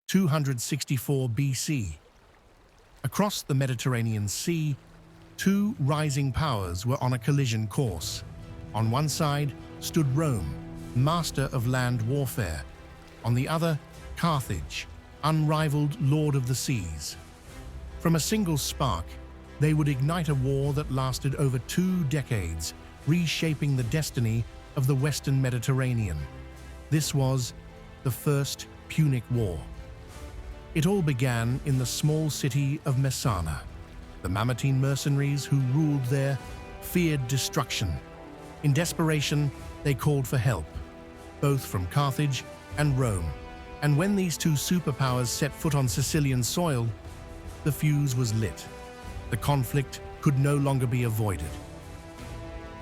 264 BC. Across the Mediterranean Sea, two rising powers were on a collision course. On one side stood Rome, master of land warfare. On the other, Carthage, unrivaled lord of the seas. From a single spark, they would ignite a war that lasted over 2 decades, reshaping the destiny of the Western Mediterranean. This was the First Punic War. It all began in the small city of Messana. The Mamertine mercenaries who ruled there feared destruction. In desperation, they called for help, both from Carthage and Rome. And when these two superpowers set foot on Sicilian soil, the fuse was lit. The conflict could no longer be avoided.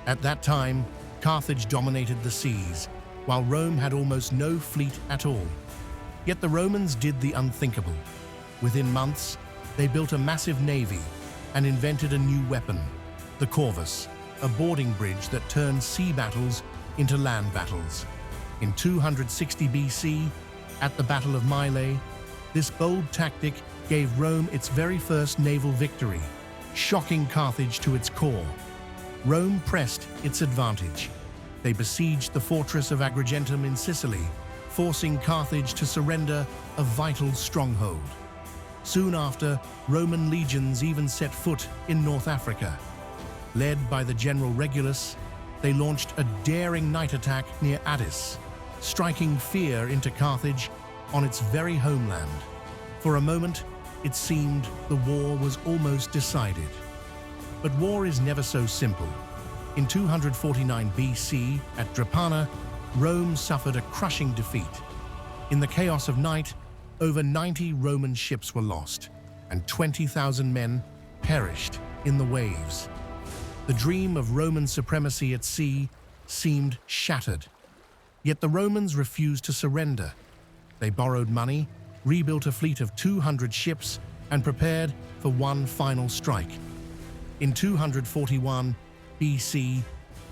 At that time, Carthage dominated the seas, while Rome had almost no fleet at all. Yet the Romans did the unthinkable. Within months, they built a massive navy and invented a new weapon, the corvus, a boarding bridge that turned sea battles into land battles. In 260 BC, at the Battle of Mylae, this bold tactic gave Rome its very first naval victory, shocking Carthage to its core. Rome pressed its advantage. They besieged the fortress of Agrigentum in Sicily, forcing Carthage to surrender a vital stronghold. Soon after, Roman legions even set foot in North Africa. Led by the general Regulus, they launched a daring night attack near Aegates, striking fear into Carthage on its very homeland. For a moment, it seemed the war was almost decided. But war is never so simple. In 249 BC, at Drepana, Rome suffered a crushing defeat. In the chaos of night, over 90 Roman ships were lost, and 20,000 men perished in the waves. The dream of Roman supremacy at sea seemed shattered. Yet the Romans refused to surrender. They borrowed money, rebuilt a fleet of 200 ships, and prepared for one final strike. In 241 BC,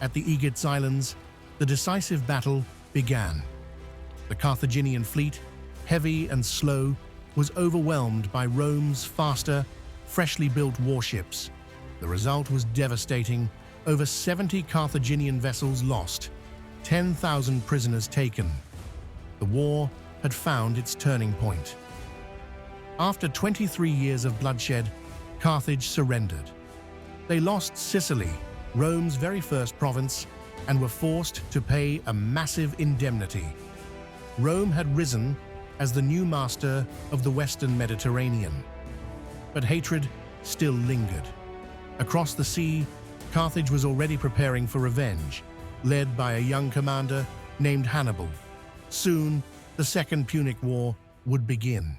at the Aegates Islands, the decisive battle began. The Carthaginian fleet, heavy and slow, was overwhelmed by Rome's faster, freshly built warships. The result was devastating. Over 70 Carthaginian vessels lost, 10,000 prisoners taken. The war had found its turning point. After 23 years of bloodshed, Carthage surrendered. They lost Sicily, Rome's very first province, and were forced to pay a massive indemnity. Rome had risen as the new master of the Western Mediterranean. But hatred still lingered. Across the sea, Carthage was already preparing for revenge, led by a young commander named Hannibal. Soon, the Second Punic War would begin.